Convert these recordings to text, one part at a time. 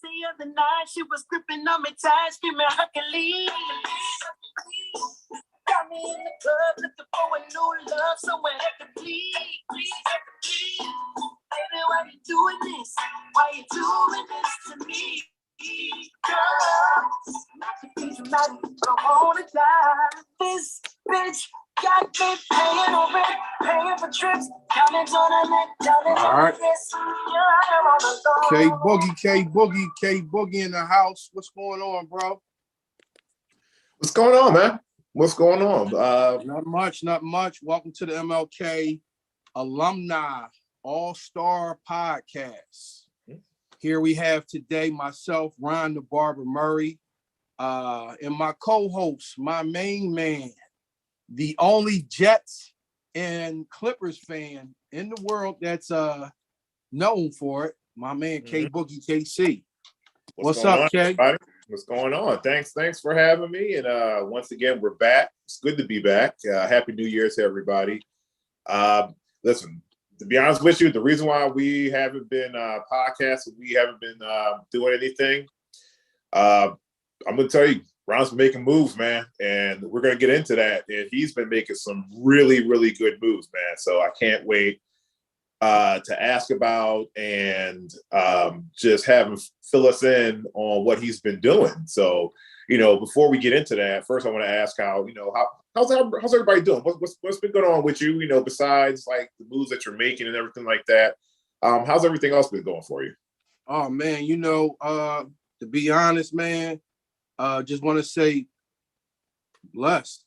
the other night, she was gripping on me tight, screaming Hercules. Got me in the club looking for a new love, somewhere I could please. Baby, why you doing this? Why you doing this to me? Girl, not to be dramatic, but I wanna die. This bitch got me paying on rent, paying for trips, diamonds on her neck, diamonds on her wrist. K Boogie in the house. What's going on, bro? What's going on, man? What's going on? Not much. Welcome to the MLK Alumni All-Star Podcast. Here we have today myself, Ronald Barber Murray, and my co-host, my main man, the only Jets and Clippers fan in the world that's known for it, my man K Boogie KC. What's up, K? Everybody? What's going on? Thanks for having me. And once again, we're back. It's good to be back. Happy New Year to everybody. Listen, to be honest with you, the reason why we haven't been podcasting, we haven't been doing anything, I'm going to tell you, Ronald's been making moves, man. And we're going to get into that. And he's been making some really, really good moves, man. So I can't wait to ask about and just have him fill us in on what he's been doing. So, before we get into that, first I want to ask how's everybody doing? What's been going on with you? Besides like the moves that you're making and everything like that. How's everything else been going for you? Oh man, to be honest, man, just want to say blessed,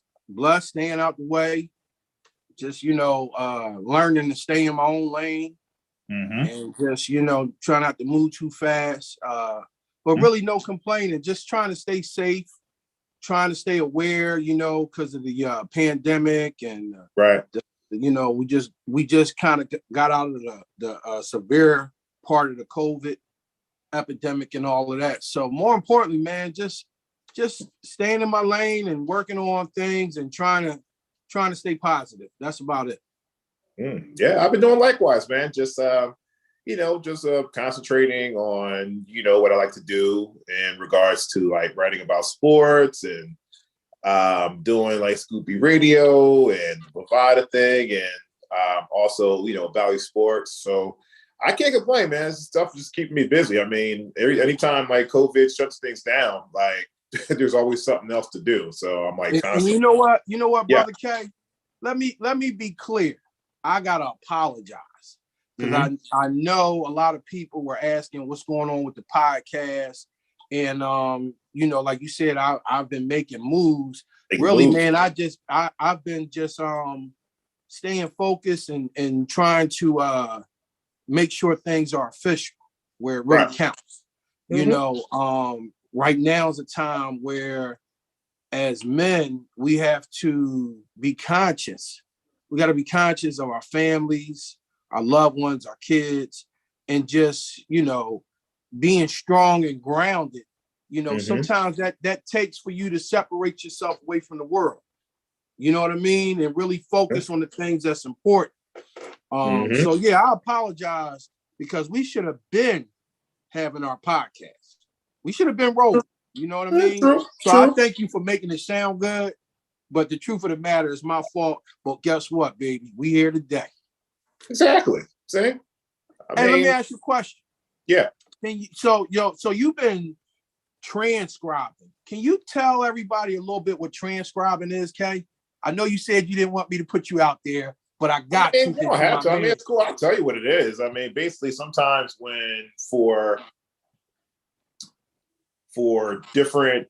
staying out the way. Just, learning to stay in my own lane and just, try not to move too fast. But really no complaining, just trying to stay safe, trying to stay aware, because of the pandemic and, right. We just kind of got out of the severe part of the COVID epidemic and all of that. So more importantly, man, just staying in my lane and working on things and trying to stay positive. That's about it. Yeah, I've been doing likewise, man. Just concentrating on, what I like to do in regards to like writing about sports and doing like Scoopy Radio and Bovada thing and also, Valley Sports. So I can't complain, man. This stuff just keeping me busy. I mean, anytime like COVID shuts things down, like there's always something else to do. So I'm like, and you know what, Brother K? Let me be clear. I gotta apologize because I know a lot of people were asking what's going on with the podcast, and like you said, I've been making moves. Man, I've been just staying focused and trying to make sure things are official where it really counts. Right now is a time where as men, we have to be conscious. We got to be conscious of our families, our loved ones, our kids, and just, being strong and grounded. Sometimes that takes for you to separate yourself away from the world. You know what I mean? And really focus on the things that's important. So, yeah, I apologize because we should have been having our podcast. We should have been rolling. You know what I mean? True. I thank you for making it sound good. But the truth of the matter is my fault. But guess what, baby? We here today. Exactly. See? Let me ask you a question. Yeah. So you've been transcribing. Can you tell everybody a little bit what transcribing is, Kay? I know you said you didn't want me to put you out there, but I got to. You don't have to. I mean, it's cool. I'll tell you what it is. I mean, basically, sometimes when for different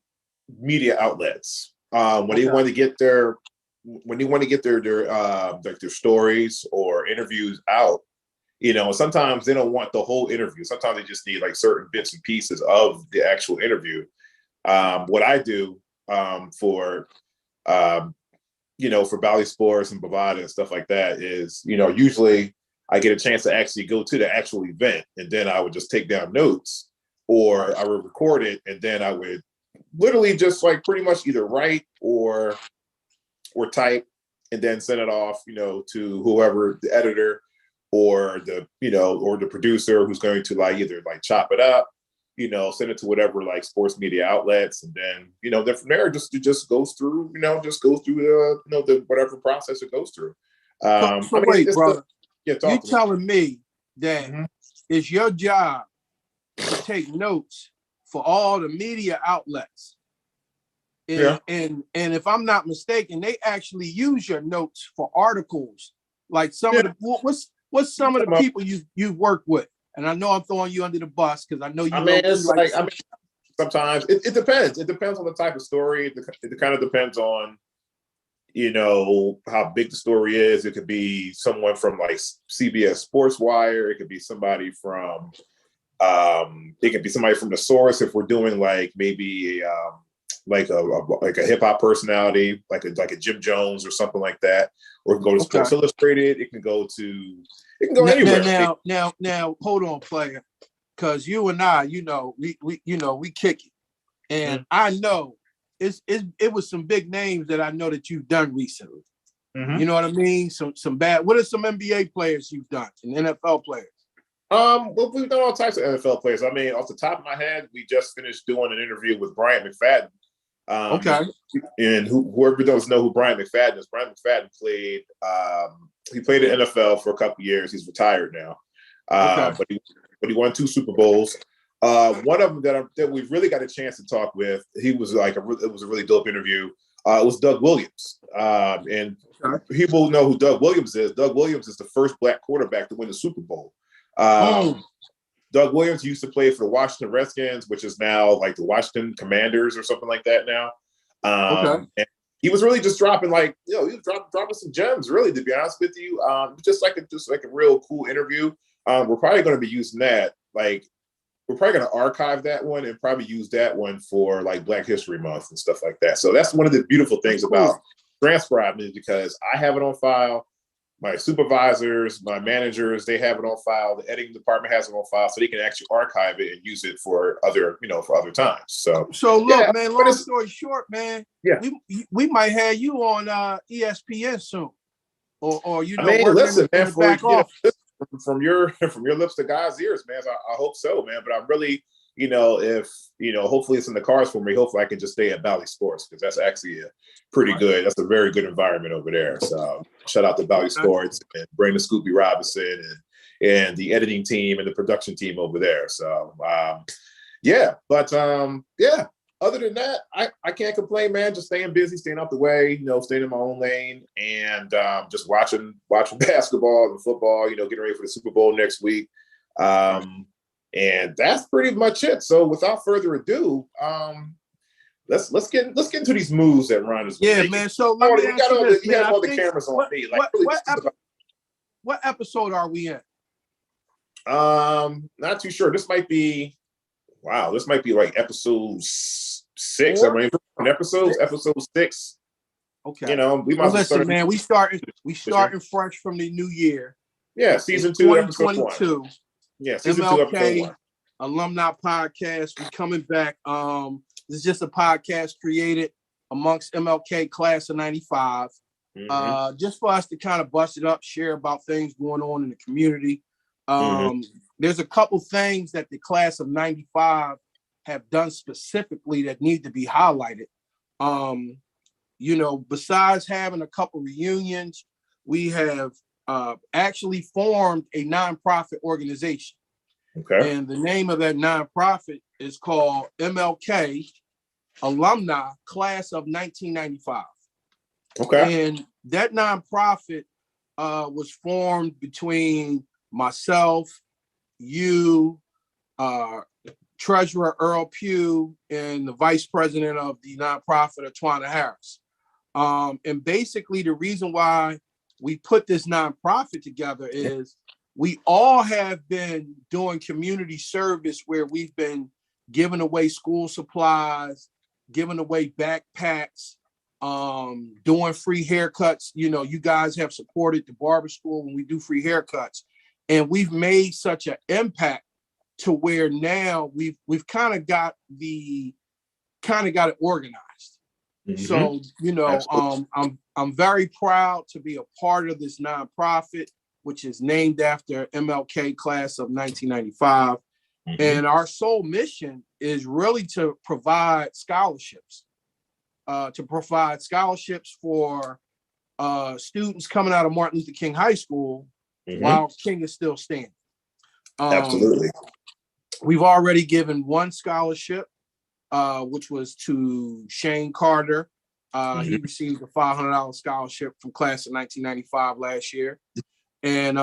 media outlets, when they want to get their stories or interviews out, sometimes they don't want the whole interview. Sometimes they just need like certain bits and pieces of the actual interview. What I do for Valley Sports and Bovada and stuff like that is, usually I get a chance to actually go to the actual event, and then I would just take down notes, or I would record it, and then I would literally just like pretty much either write or type and then send it off, to whoever, the editor or the producer, who's going to like either like chop it up send it to whatever like sports media outlets, and then then from there it just goes through the whatever process it goes through. So wait, brother, you telling me that it's your job to take notes for all the media outlets, and if I'm not mistaken, they actually use your notes for articles. Like some of the what's some of the people you've worked with? And I know I'm throwing you under the bus because I know you. Sometimes it depends. It depends on the type of story. It kind of depends on how big the story is. It could be someone from like CBS Sports Wire. It could be somebody from the source if we're doing like maybe like a hip hop personality, like a Jim Jones or something like that, or it can go to Sports Illustrated. It can go anywhere. Now, hold on, player, because you and I, we kick it, and I know it was some big names that I know that you've done recently. You know what I mean? Some bad. What are some NBA players you've done and NFL players? Well, we've done all types of NFL players. I mean, off the top of my head, we just finished doing an interview with Bryant McFadden. And whoever doesn't know who Bryant McFadden is, Bryant McFadden played. He played in the NFL for a couple of years. He's retired now, but he won 2 Super Bowls. One of them that we really got a chance to talk with. He was like it was a really dope interview. It was Doug Williams, and people know who Doug Williams is. Doug Williams is the first Black quarterback to win the Super Bowl. Doug Williams used to play for the Washington Redskins, which is now like the Washington Commanders or something like that now. And he was really just dropping he was dropping some gems, really, to be honest with you. Just like a real cool interview. We're probably going to be using that. We're probably going to archive that one and probably use that one for like Black History Month and stuff like that. So that's one of the beautiful things about transcribing, because I have it on file. My supervisors, my managers, they have it on file. The editing department has it on file, so they can actually archive it and use it for other times. So look, man. Long story short, man. Yeah, we might have you on ESPN soon, or listen, man. From your lips to God's ears, man. I hope so, man. But I'm really, hopefully it's in the cards for me. Hopefully I can just stay at Valley Sports, because that's actually that's a very good environment over there. So shout out to Valley Sports and Brandon Scoopy Robinson and the editing team and the production team over there. So other than that, I can't complain, man. Just staying busy, staying out the way, staying in my own lane, and just watching basketball and football, getting ready for the Super Bowl next week. And that's pretty much it. So without further ado, let's get into these moves that Ron is making. Man. So let me ask you this, you have all the cameras on me. What episode are we in? Not too sure. This might be like episode 6. I mean, episode 6. Okay. We might listen, man. We starting fresh from the new year. Yeah, season 2, episode 1. Yeah, season MLK 2, episode 1. Alumni Podcast. We coming back. This is just a podcast created amongst MLK class of 95. Just for us to kind of bust it up, share about things going on in the community. There's a couple things that the class of 95 have done specifically that need to be highlighted. Besides having a couple reunions, we have actually formed a nonprofit organization. Okay. And the name of that nonprofit is called MLK Alumni Class of 1995. Okay. And that nonprofit was formed between myself, you, Treasurer Earl Pugh, and the Vice President of the nonprofit, Atwana Harris. And basically the reason why we put this nonprofit together is we all have been doing community service where we've been giving away school supplies, giving away backpacks, doing free haircuts. You guys have supported the barber school when we do free haircuts. And we've made such an impact to where now we've kind of got it organized. So, I'm very proud to be a part of this nonprofit, which is named after MLK class of 1995. And our sole mission is really to provide scholarships, for students coming out of Martin Luther King High School while King is still standing. Absolutely. We've already given one scholarship, which was to Shane Carter. He received a $500 scholarship from class of 1995 last year. And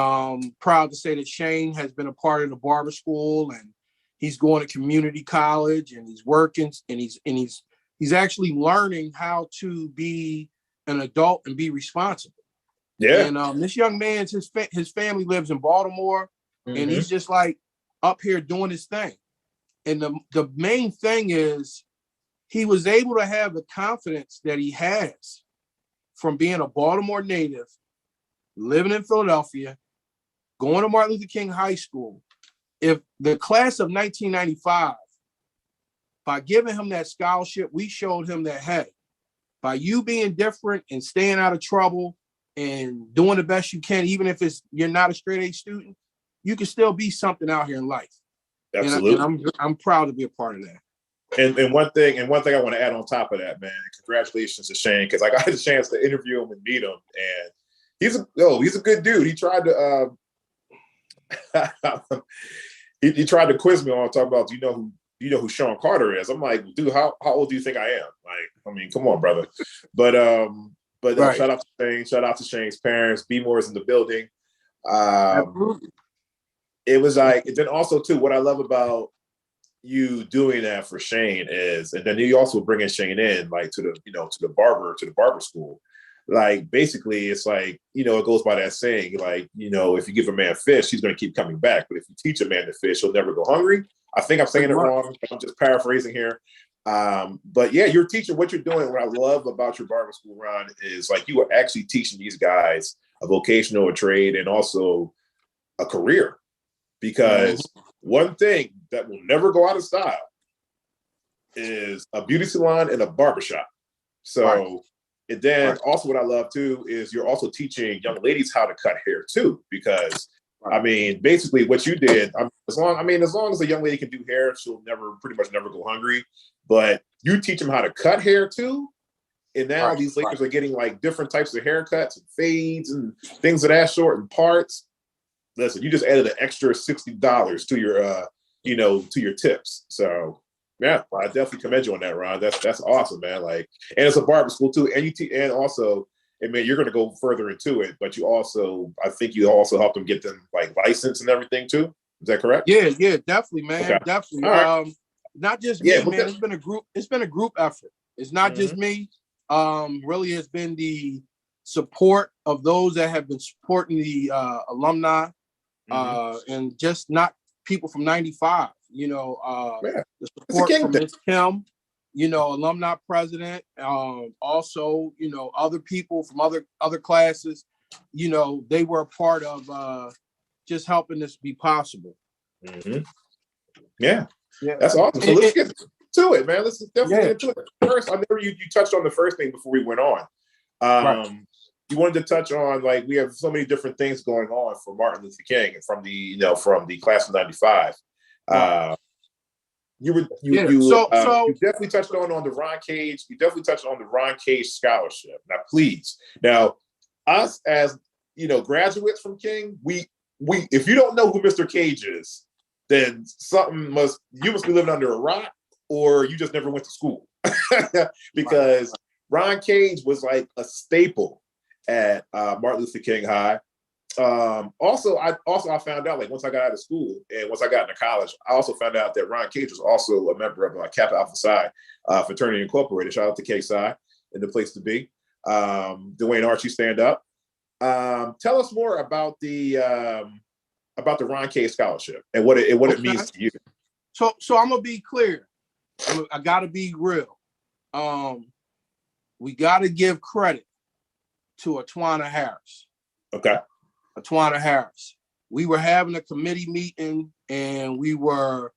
proud to say that Shane has been a part of the barber school, and he's going to community college, and he's working, and he's actually learning how to be an adult and be responsible. Yeah. And this young man, his family lives in Baltimore, and he's just like up here doing his thing. And the main thing is he was able to have the confidence that he has from being a Baltimore native, living in Philadelphia, going to Martin Luther King High School. If the class of 1995, by giving him that scholarship, we showed him that, hey, by you being different and staying out of trouble and doing the best you can, even if you're not a straight A student, you can still be something out here in life. Absolutely. And I'm proud to be a part of that. And one thing I want to add on top of that, man, congratulations to Shane, because I got a chance to interview him and meet him, and he's a good dude. He tried to he tried to quiz me on talking about you know who Sean Carter is. I'm like, dude, how old do you think I am? Like, I mean, come on, brother. But right. Shout out to Shane. Shout out to Shane's parents. B-More is in the building. It was like, and then also too, what I love about you doing that for Shane is, and then you also bringing Shane in like to the barber school. Like basically it's like, it goes by that saying, like, if you give a man fish, he's going to keep coming back. But if you teach a man to fish, he'll never go hungry. I think I'm saying it wrong. I'm just paraphrasing here. But yeah, you're teaching what you're doing. What I love about your barber school, Ron, is like you are actually teaching these guys a vocational, a trade, and also a career. Because one thing that will never go out of style is a beauty salon and a barbershop. So, and then also what I love too is you're also teaching young ladies how to cut hair too. Because I mean, basically what you did, as long as a young lady can do hair, she'll pretty much never go hungry. But you teach them how to cut hair too. And now these ladies are getting like different types of haircuts and fades and things of that sort and parts. Listen, you just added an extra $60 to your, to your tips. So yeah, I definitely commend you on that, Ron. That's awesome, man. Like, and it's a barber school too. And and also, and man, you're going to go further into it, but I think you also help them get them like licensed and everything too. Is that correct? Yeah, definitely, man. Okay. Definitely. Right. Not just me, man. It's been a group effort. It's not just me. Really, it's been the support of those that have been supporting the alumni, and just not people from 95. The support from Ms. Kim, alumni president, also, other people from other classes, they were a part of just helping this be possible. Yeah, that's awesome. So let's get to it, man. Let's definitely get to it. First, I know you touched on the first thing before we went on. You wanted to touch on, like, we have so many different things going on for Martin Luther King and from the class of 95. You definitely touched on the Ron Cage. You definitely touched on the Ron Cage scholarship. Now, please, us as graduates from King, we if you don't know who Mr. Cage is, then you must be living under a rock, or you just never went to school. Because Ron Cage was like a staple at Martin Luther King High. Also, I found out, like, once I got out of school and once I got into college, I also found out that Ron Cage was also a member of Kappa Alpha Psi Fraternity Incorporated. Shout out to K Psi and the place to be. Dwayne Archie, stand up. Tell us more about the Ron Cage scholarship and what it means to you. So I'm gonna be clear. I gotta be real. We gotta give credit to Atwana Harris. Okay. Atwana Harris. We were having a committee meeting and we were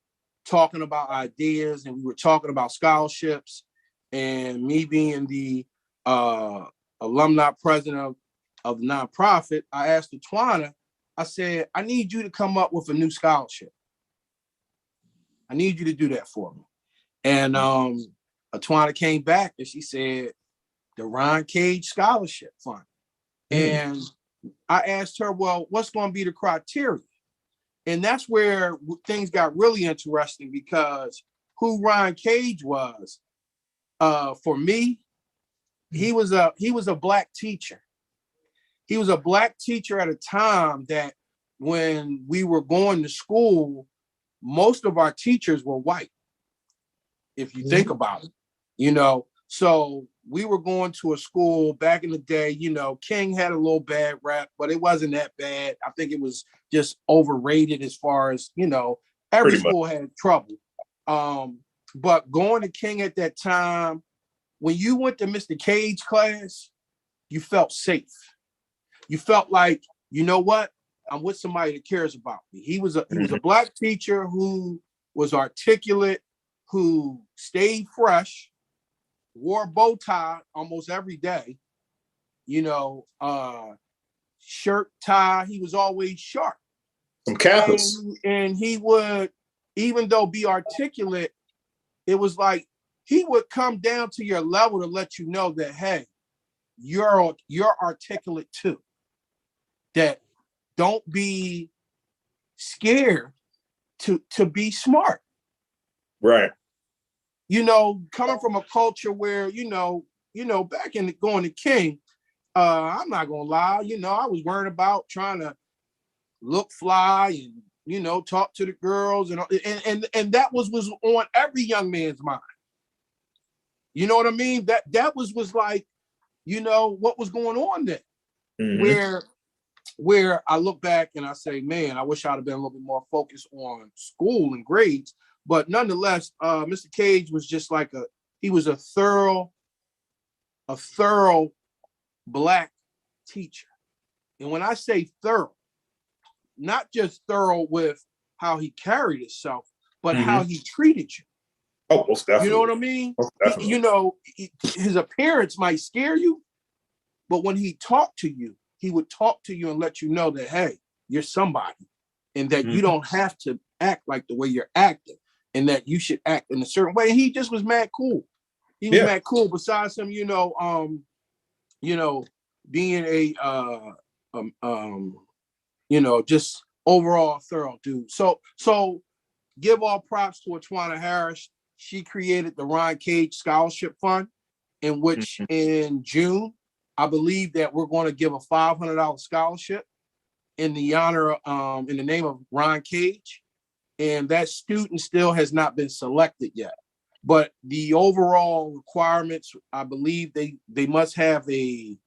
talking about ideas and we were talking about scholarships, and me being the alumni president of the nonprofit, I asked Atwana, I said, I need you to come up with a new scholarship. I need you to do that for me. And Atwana came back and she said, the Ron Cage Scholarship Fund. And I asked her, well, what's going to be the criteria? And that's where things got really interesting, because who Ron Cage was, for me, he was a Black teacher. He was a Black teacher at a time that when we were going to school, most of our teachers were white, if you think about it, you know. So we were going to a school back in the day, you know, King had a little bad rap, but it wasn't that bad. I think it was just overrated as far as, you know, every school had trouble. But going to King at that time, when you went to Mr. Cage class, you felt safe. You felt like, you know what? I'm with somebody that cares about me. He was a Black teacher who was articulate, who stayed fresh, wore a bow tie almost every day, you know, shirt, tie. He was always sharp. Some campus. And he would, even though be articulate, it was like he would come down to your level to let you know that, hey, you're articulate too. That don't be scared to be smart. Right. You know, coming from a culture where, you know, back in going to King, I'm not gonna lie, you know, I was worried about trying to look fly and, you know, talk to the girls and that was on every young man's mind. You know what I mean? That was like, you know, what was going on there. Where I look back and I say, man, I wish I'd have been a little bit more focused on school and grades. But nonetheless, Mr. Cage was just like he was a thorough Black teacher. And when I say thorough, not just thorough with how he carried himself, but how he treated you. Oh, most definitely. You know what I mean? You know, his appearance might scare you, but when he talked to you, he would talk to you and let you know that, hey, you're somebody, and that you don't have to act like the way you're acting, and that you should act in a certain way. And he just was mad cool. He was mad cool. Besides him, you know, being a you know, just overall thorough dude. So give all props to Atwana Harris. She created the Ron Cage Scholarship Fund, in which in June, I believe that we're going to give a $500 scholarship in the honor, in the name of Ron Cage. And that student still has not been selected yet. But the overall requirements, I believe they must have a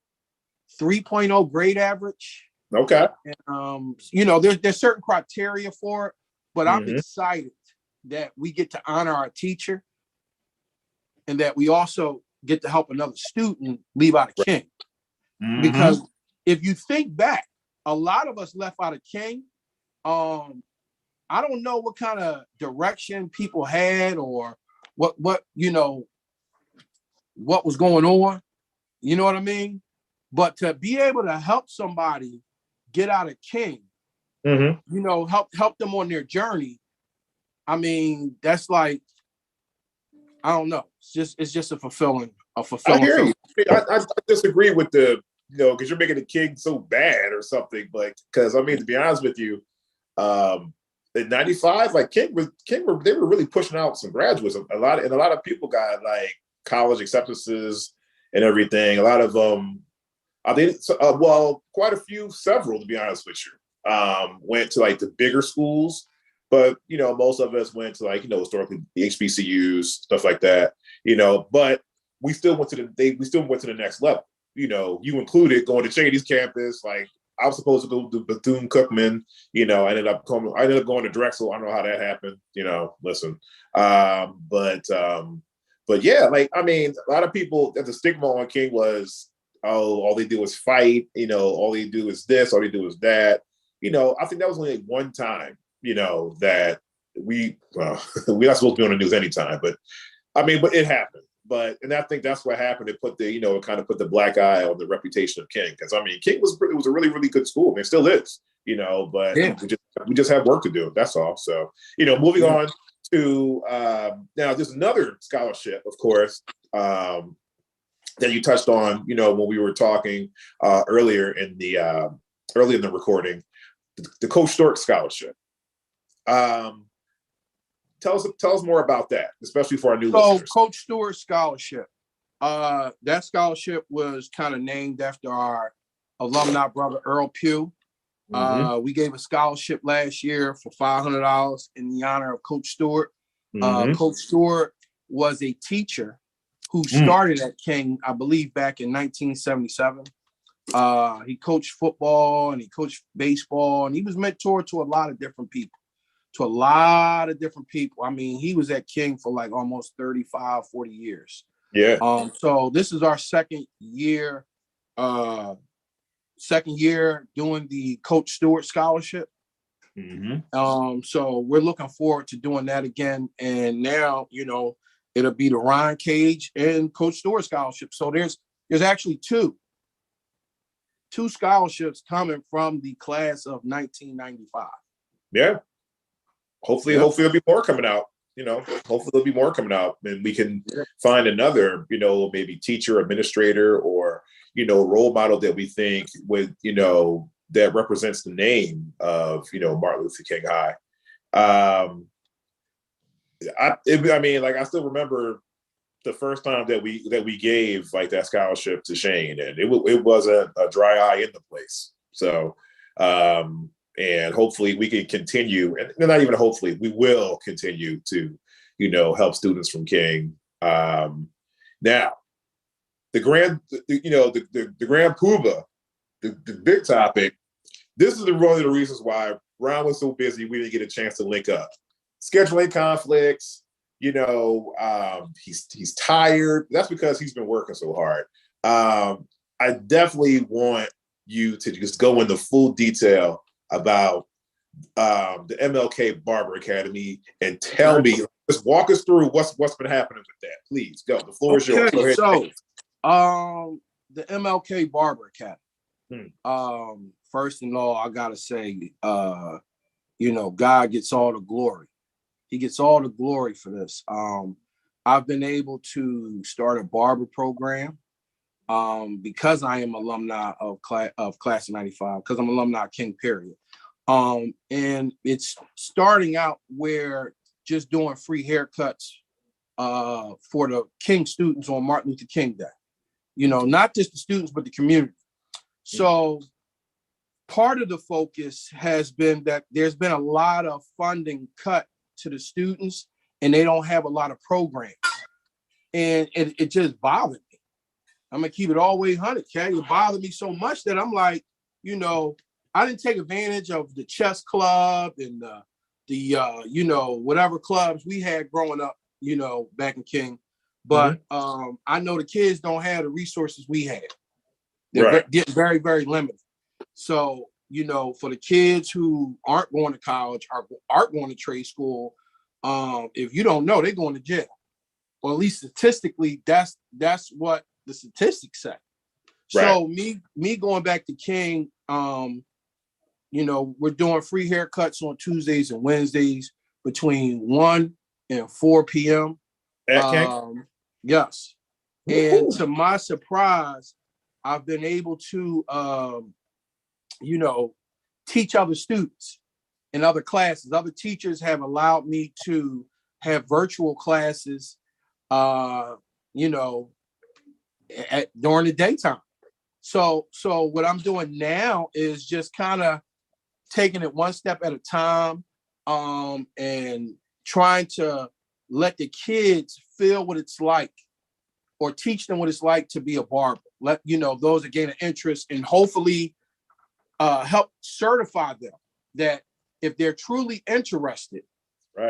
3.0 grade average. Okay. And, you know, there's certain criteria for it, but I'm excited that we get to honor our teacher and that we also get to help another student leave out of King. Because if you think back, a lot of us left out of King. I don't know what kind of direction people had or what you know, what was going on. You know what I mean? But to be able to help somebody get out of King, you know, help them on their journey. I mean, that's like, I don't know. It's just a fulfilling. I hear you. I disagree with the, you know, because you're making the King so bad or something. Like, because I mean, to be honest with you, in '95, like King they were really pushing out some graduates. A lot of people got like college acceptances and everything. A lot of quite a few, several to be honest with you, went to like the bigger schools. But, you know, most of us went to like, you know, historically the HBCUs, stuff like that, you know, but we still went to the next level. You know, you included going to Shady's campus. Like I was supposed to go to Bethune-Cookman, you know, I ended up going to Drexel. I don't know how that happened, you know, listen. But yeah, like, I mean, a lot of people, the stigma on King was, oh, all they do is fight, you know, all they do is this, all they do is that. You know, I think that was only one time, you know, that we're not supposed to be on the news anytime, but I mean, but it happened. And I think that's what happened. It put the, you know, it kind of put the black eye on the reputation of King. Because I mean, King was a really, really good school. I mean, it still is, you know, but we just have work to do. That's all. So, you know, moving on to now there's another scholarship, of course, that you touched on, when we were talking earlier in the recording, the Coach Stewart scholarship. Tell us more about that, especially for our new listeners. Coach Stewart scholarship. That scholarship was kind of named after our alumni brother Earl Pugh. We gave a scholarship last year for $500 in the honor of Coach Stewart. Coach Stewart was a teacher who started at King, I believe, back in 1977. He coached football and he coached baseball, and he was mentored to a lot of different people. I mean, he was at King for like almost 35, 40 years. Yeah. So this is our second year doing the Coach Stewart scholarship. So we're looking forward to doing that again. And now, it'll be the Ryan Cage and Coach Stewart scholarship. So there's actually two scholarships coming from the class of 1995. Yeah. Hopefully there'll be more coming out. Hopefully there'll be more coming out, and we can find another, maybe teacher, administrator, or role model that we think would, that represents the name of, Martin Luther King High. I still remember the first time that we gave like that scholarship to Shane, and it was a dry eye in the place. So, and hopefully we can continue, and not even hopefully, we will continue to, help students from King. Now, the grand poobah, the big topic. This is one of the reasons why Ron was so busy we didn't get a chance to link up. Scheduling conflicts, he's tired. That's because he's been working so hard. I definitely want you to just go into full detail about the Mlk Barber Academy and tell me, just walk us through what's been happening with that. Please go. The floor is yours. Go ahead. So, the Mlk Barber Academy. First of all, I gotta say, God gets all the glory. He gets all the glory for this. I've been able to start a barber program because I am alumni of class of 95, because I'm alumni of King, period. And it's starting out where just doing free haircuts for the King students on Martin Luther King Day. Not just the students, but the community. So part of the focus has been that there's been a lot of funding cut to the students, and they don't have a lot of programs. And it just bothered me. I'm gonna keep it all the way 100, Kat. It bothered me so much that I'm like, I didn't take advantage of the chess club and the whatever clubs we had growing up, back in King. But I know the kids don't have the resources we had. They're getting very, very limited. So, for the kids who aren't going to college, aren't going to trade school, if you don't know, they're going to jail. Or at least statistically, that's what the statistics say. Right. So me going back to King, we're doing free haircuts on Tuesdays and Wednesdays between 1 and 4 p.m. Yes. And to my surprise, I've been able to, teach other students in other classes. Other teachers have allowed me to have virtual classes, during the daytime. So what I'm doing now is just kind of taking it one step at a time, and trying to let the kids feel what it's like, or teach them what it's like to be a barber. Let those that gain an interest, and hopefully help certify them that if they're truly interested,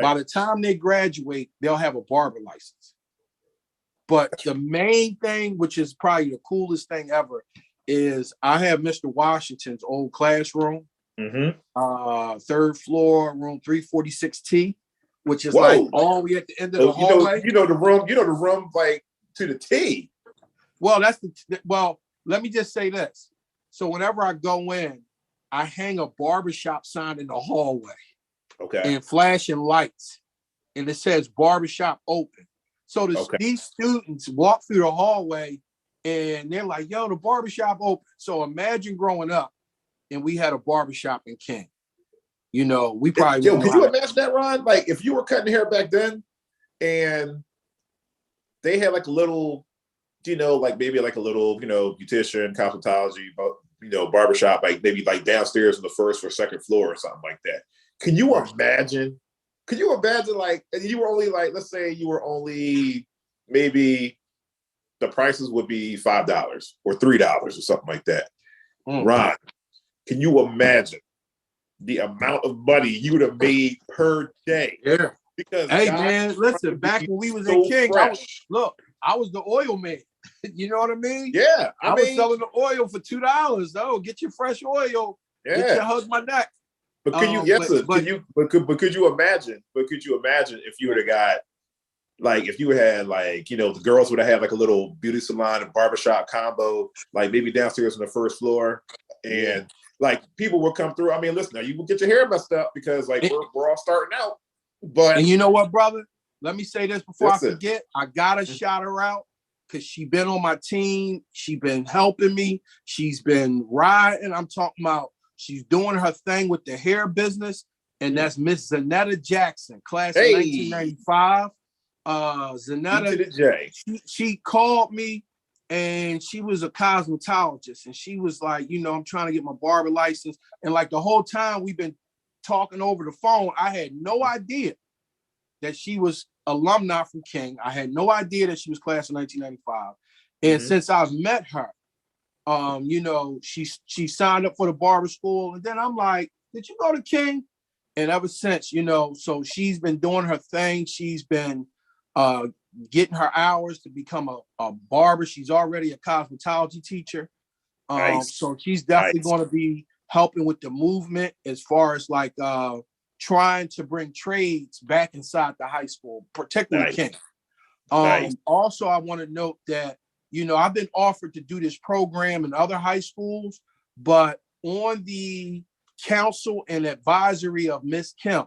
by the time they graduate, they'll have a barber license. But the main thing, which is probably the coolest thing ever, is I have Mr. Washington's old classroom, third floor, room 346T, which is like all the way at the end of the hallway. The room like to the T. Well, let me just say this. So whenever I go in, I hang a barbershop sign in the hallway. Okay. And flashing lights. and it says barbershop open. So these students walk through the hallway and they're like, yo, the barbershop open. So imagine growing up and we had a barbershop in King. You know, we probably could you imagine that, Ron? Like if you were cutting hair back then and they had like a little, you know, like maybe like a little, you know, beautician, cosmetology, barbershop, like maybe like downstairs on the first or second floor or something like that. Can you imagine? Could you imagine like you were only like, let's say you were only maybe the prices would be $5 or $3 or something like that. Ron, can you imagine the amount of money you would have made per day? Yeah. Because hey man, listen, back when we was in King, I was the oil man. You know what I mean? Yeah. I was selling the oil for $2. Oh, get your fresh oil. Yeah. Get your hug my neck. But could you could you imagine if you would have got like if you had like, you know, the girls would have had like a little beauty salon and barbershop combo, like maybe downstairs on the first floor, and like people will come through. I mean, listen, now you will get your hair messed up because like we're all starting out. But and you know what, brother? Let me say this before I forget. I gotta shout her out because she been on my team. She been helping me. She's been riding. I'm talking about she's doing her thing with the hair business, and that's Miss Zanetta Jackson, class of 1995. Zanetta, she called me and she was a cosmetologist and she was like, you know, I'm trying to get my barber license. And like the whole time we've been talking over the phone, I had no idea that she was alumni from King. I had no idea that she was class of 1995. And since I've met her, you know, she signed up for the barber school. And then I'm like, did you go to King? And ever since, you know, so she's been doing her thing. She's been getting her hours to become a barber. She's already a cosmetology teacher. So she's definitely going to be helping with the movement as far as like trying to bring trades back inside the high school, particularly King. Also, I want to note that, you know, I've been offered to do this program in other high schools, but on the council and advisory of Miss Kim,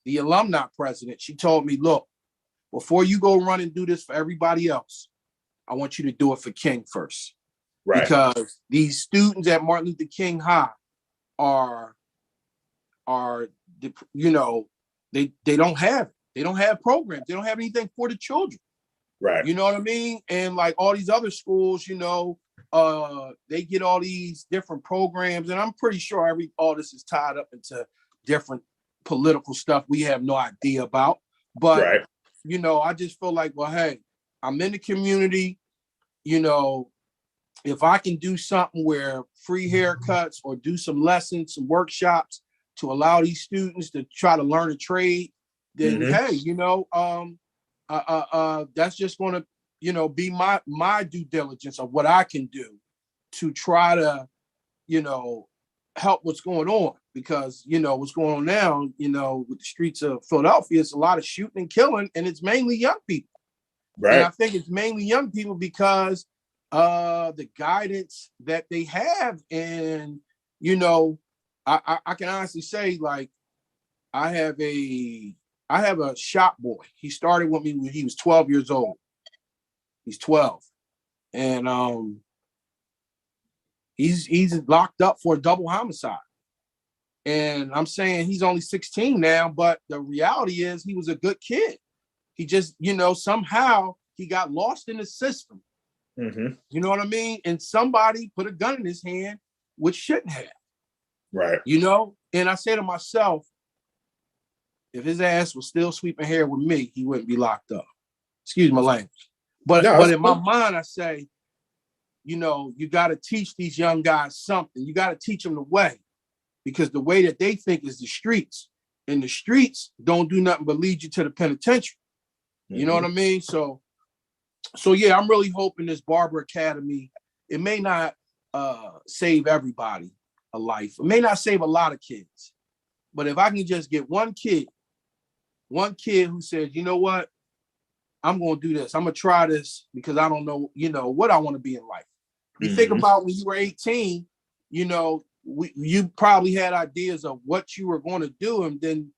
the alumni president, she told me, look, before you go run and do this for everybody else, I want you to do it for King first. Right. Because these students at Martin Luther King High are you know, they don't have programs. They don't have anything for the children. Right. You know what I mean? And like all these other schools, you know, they get all these different programs, and I'm pretty sure all this is tied up into different political stuff we have no idea about. But you know, I just feel like, well, hey, I'm in the community, you know, if I can do something where free haircuts or do some lessons, some workshops to allow these students to try to learn a trade, then hey, you know, that's just going to, you know, be my due diligence of what I can do to try to, you know, help what's going on. Because, you know, what's going on now, you know, with the streets of Philadelphia, it's a lot of shooting and killing, and it's mainly young people. Right. And I think it's mainly young people because the guidance that they have. And, you know, I can honestly say, like, I have a shop boy. He started with me when he was 12 years old. He's 12. And he's locked up for a double homicide. And I'm saying he's only 16 now, but the reality is he was a good kid. He just, you know, somehow he got lost in the system. You know what I mean? And somebody put a gun in his hand, which shouldn't have. Right. You know? And I say to myself, if his ass was still sweeping hair with me, he wouldn't be locked up. Excuse my language. But in my mind, I say, you know, you got to teach these young guys something. You got to teach them the way. Because the way that they think is the streets. And the streets don't do nothing but lead you to the penitentiary. You know what I mean? So yeah, I'm really hoping this Barber Academy, it may not save everybody a life. It may not save a lot of kids. But if I can just get one kid who says, you know what? I'm going to do this. I'm going to try this because I don't know, you know, what I want to be in life. You think about when you were 18, you know, you probably had ideas of what you were going to do. And then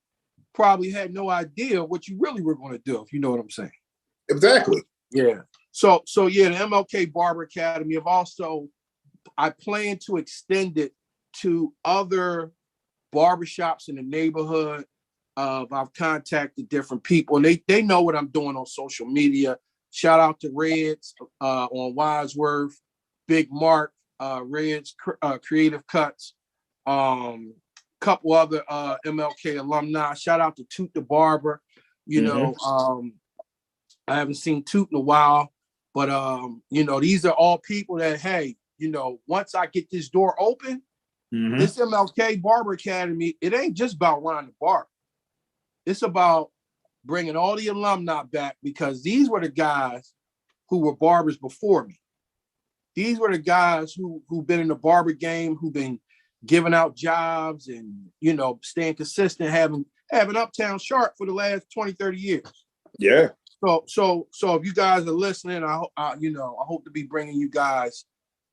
probably had no idea what you really were going to do, if you know what I'm saying. Exactly. Yeah. So yeah, the MLK Barber Academy I plan to extend it to other barbershops in the neighborhood. I've contacted different people, and they know what I'm doing on social media. Shout out to Reds on Wadsworth, Big Mark, Reds Creative Cuts, couple other MLK alumni. Shout out to Toot the Barber. You know, I haven't seen Toot in a while, but you know, these are all people that, hey, you know, once I get this door open, this MLK Barber Academy, it ain't just about Ronda Barber. It's about bringing all the alumni back, because these were the guys who were barbers before me. These were the guys who've been in the barber game, who've been giving out jobs and, you know, staying consistent, having Uptown sharp for the last 20, 30 years. Yeah. So if you guys are listening, I hope to be bringing you guys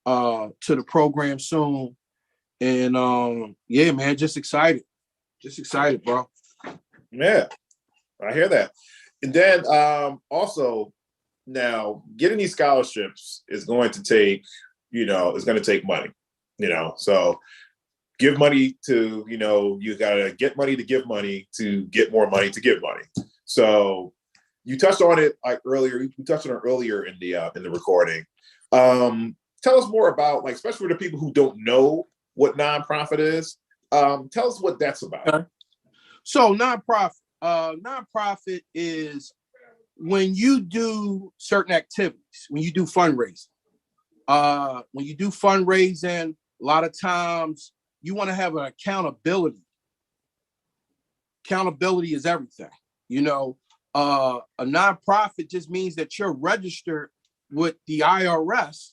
to the program soon. And yeah, man, just excited, bro. Yeah, I hear that. And then also now getting these scholarships is going to take, it's going to take money, so give money to, you got to get money to give money to get more money to give money. So you touched on it earlier. You touched on it earlier in the recording. Tell us more about, especially for the people who don't know what nonprofit is. Tell us what that's about. Okay. So nonprofit is when you do certain activities, when you do fundraising. When you do fundraising, a lot of times you want to have an accountability. Accountability is everything. A nonprofit just means that you're registered with the IRS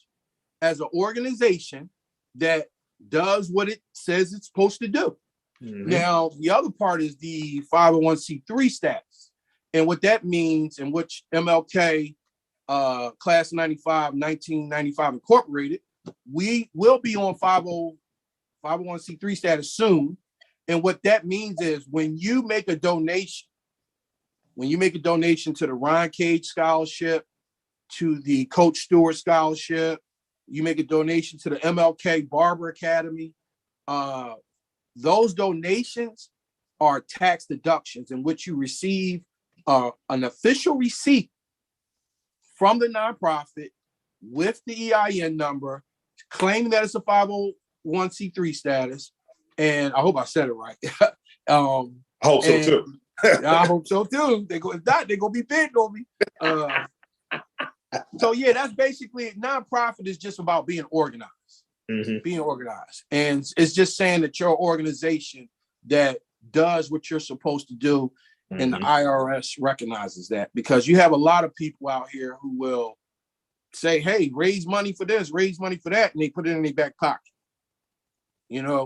as an organization that does what it says it's supposed to do. Now, the other part is the 501c3 status. And what that means, and which MLK Class 95, 1995 Incorporated, we will be on 501c3 status soon. And what that means is when you make a donation to the Ron Cage Scholarship, to the Coach Stewart Scholarship, you make a donation to the MLK Barber Academy, those donations are tax deductions in which you receive an official receipt from the nonprofit with the EIN number, claiming that it's a 501c3 status. And I hope I said it right. I hope so too. I hope so too. If not, they're gonna be big on me. So yeah, that's basically it. Nonprofit is just about being organized. Being organized. And it's just saying that you're an organization that does what you're supposed to do. And the IRS recognizes that, because you have a lot of people out here who will say, hey, raise money for this, raise money for that, and they put it in their back pocket.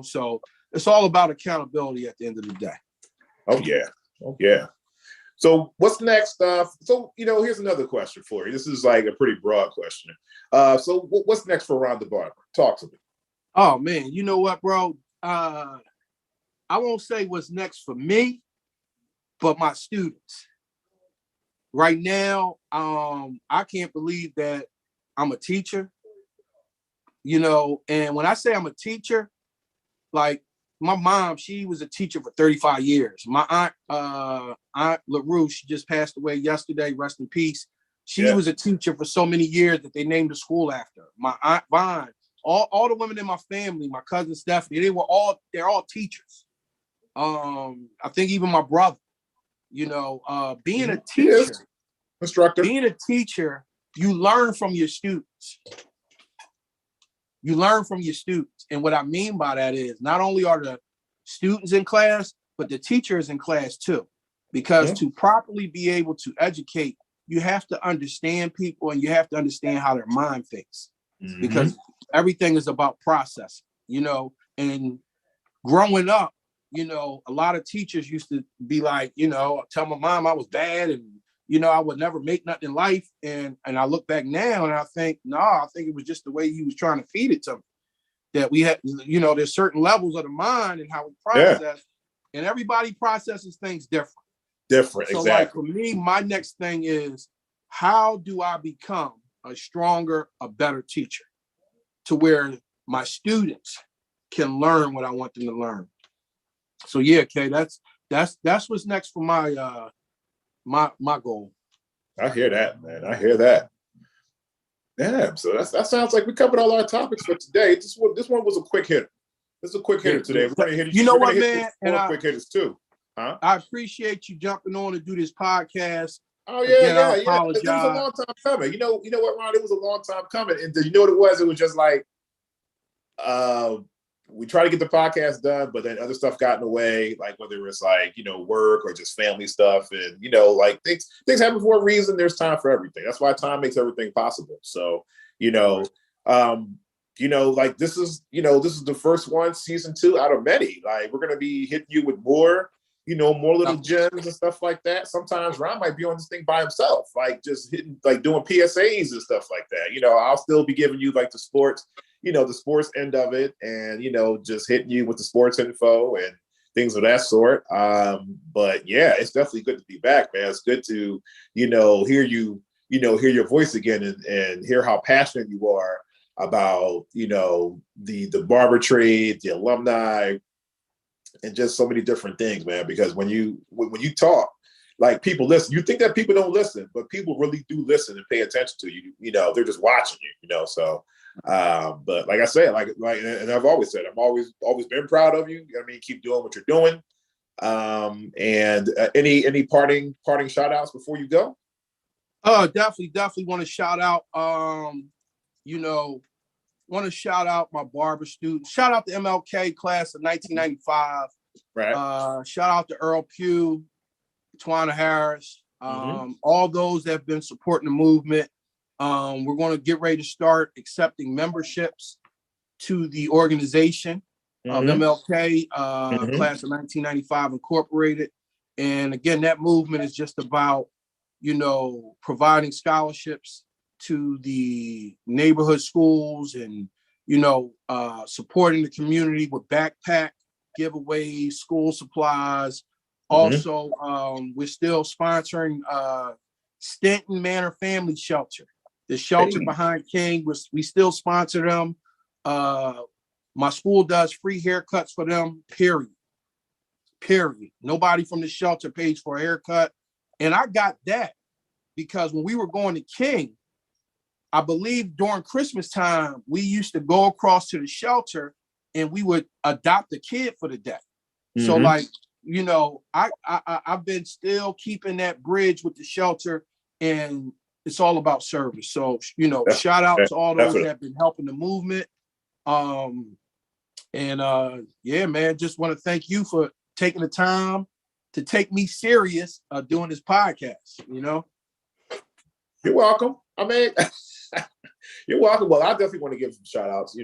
So it's all about accountability at the end of the day. Oh yeah. So what's next? Here's another question for you. This is a pretty broad question. So what's next for Ronda Barber? Talk to me. Oh man, you know what, bro? I won't say what's next for me, but my students. Right now, I can't believe that I'm a teacher. And when I say I'm a teacher, my mom, she was a teacher for 35 years. My aunt LaRue, she just passed away yesterday, rest in peace. She was a teacher for so many years that they named the school after her. My aunt Vine, all the women in my family, my cousin Stephanie, they're all teachers. I think even my brother, being a teacher, instructor, you learn from your students. You learn from your students. And what I mean by that is not only are the students in class, but the teacher is in class too. Because to properly be able to educate, you have to understand people and you have to understand how their mind thinks. Because everything is about processing, and growing up, a lot of teachers used to be like, tell my mom I was bad and, I would never make nothing in life. And I look back now and I think, I think it was just the way he was trying to feed it to me. That we had, there's certain levels of the mind and how we process. And everybody processes things different. Different, So exactly. like for me, my next thing is, how do I become a stronger, a better teacher to where my students can learn what I want them to learn? So yeah, Kay, that's what's next for my my goal. I hear that, man. I hear that. Damn. So that sounds like we covered all our topics for today. This one was a quick hitter. This is a quick hitter today. We're gonna hit you know what, man? And quick hitters too. Huh? I appreciate you jumping on to do this podcast. Oh yeah, Again, I yeah. apologize. It was a long time coming. You know what, Ron? It was a long time coming. And you know what it was? It was just like we try to get the podcast done, but then other stuff got in the way, like whether it's like, work or just family stuff. And, like things happen for a reason. There's time for everything. That's why time makes everything possible. So, like this is the first one, season 2 out of many. Like we're going to be hitting you with more, more little gems and stuff like that. Sometimes Ron might be on this thing by himself, like just hitting, like doing PSAs and stuff like that. I'll still be giving you like the sports end of it, and just hitting you with the sports info and things of that sort. But yeah, it's definitely good to be back, man. It's good to hear your voice again and hear how passionate you are about the barber trade, the alumni, and just so many different things, man. Because when you talk, like people listen. You think that people don't listen, but people really do listen and pay attention to you. They're just watching you. So. But like I said, like, and I've always said, I'm always been proud of you. Keep doing what you're doing. And any parting shout outs before you go? Definitely want to shout out, want to shout out my barber students. Shout out the MLK class of 1995. Right. Shout out to Earl Pugh, Twana Harris, all those that have been supporting the movement. We're going to get ready to start accepting memberships to the organization of MLK, class of 1995 Incorporated. And again, that movement is just about, providing scholarships to the neighborhood schools and, supporting the community with backpack giveaways, school supplies. Also, we're still sponsoring Stanton Manor Family Shelter. The shelter behind King, we still sponsor them. My school does free haircuts for them, period. Nobody from the shelter pays for a haircut. And I got that because when we were going to King, I believe during Christmas time, we used to go across to the shelter and we would adopt a kid for the day. So like, I've been still keeping that bridge with the shelter, and it's all about service. So, shout out to all those that have been helping the movement. Yeah, man, just want to thank you for taking the time to take me serious doing this podcast, You're welcome. You're welcome. Well, I definitely want to give some shout outs,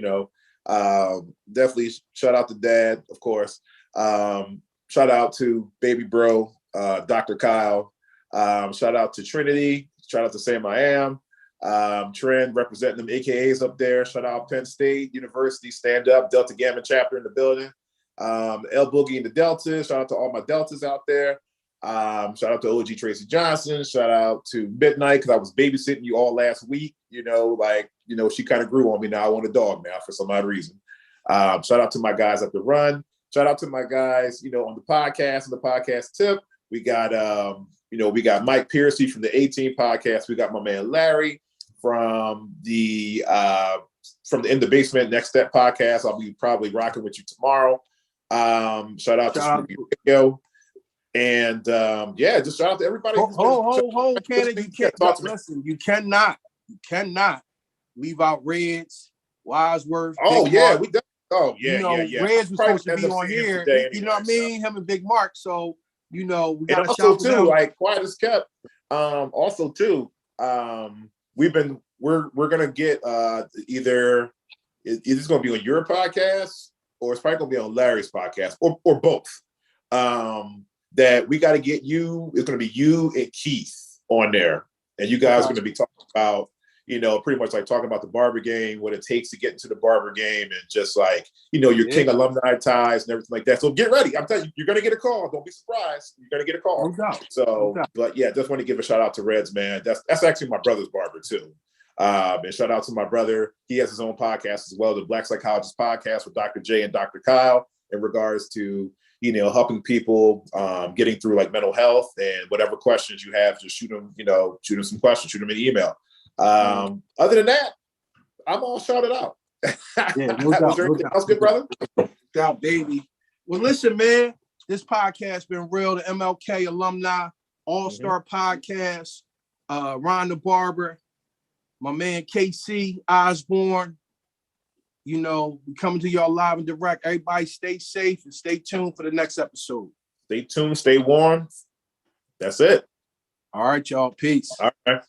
definitely shout out to Dad, of course. Shout out to baby bro, Dr. Kyle. Shout out to Trinity. Shout out to Sam I Am. Trend representing them AKAs up there. Shout out Penn State University, stand up, Delta Gamma chapter in the building. L Boogie and the Deltas. Shout out to all my Deltas out there. Shout out to OG Tracy Johnson. Shout out to Midnight, because I was babysitting you all last week. She kind of grew on me now. I want a dog now for some odd reason. Shout out to my guys at the Run. Shout out to my guys, on the podcast tip. We got we got Mike Piercy from the 18 podcast. We got my man Larry from the In the Basement Next Step podcast. I'll be probably rocking with you tomorrow. Shout out to Spooky Radio. And just shout out to everybody. Hold, Cannon. You cannot leave out Reds, Wadsworth. Mark. We done. Reds was supposed to be on here. What I mean? Him and Big Mark. So, we got to also too, like quiet as kept. Also too, we're gonna get either it's gonna be on your podcast or it's probably gonna be on Larry's podcast or both. That we got to get you. It's gonna be you and Keith on there, and you guys are gonna be talking about pretty much like talking about the barber game, what it takes to get into the barber game, and just like, your King alumni ties and everything like that. So get ready. I'm telling you, you're going to get a call. Don't be surprised. You're going to get a call. No doubt. So, No doubt. but yeah, just want to give a shout out to Reds, man. That's actually my brother's barber too. And shout out to my brother. He has his own podcast as well, the Black Psychologist Podcast with Dr. J and Dr. Kyle, in regards to, helping people getting through like mental health, and whatever questions you have, just shoot them some questions, shoot them an email. Other than that, I'm all shouted out. Yeah, no doubt. That's good, brother. No doubt, baby. Well, listen, man, this podcast been real. The MLK Alumni All-Star Podcast. Ronda Barber, my man KC Osborne. We coming to y'all live and direct. Everybody stay safe and stay tuned for the next episode. Stay tuned, stay warm. That's it. All right, y'all. Peace. All right.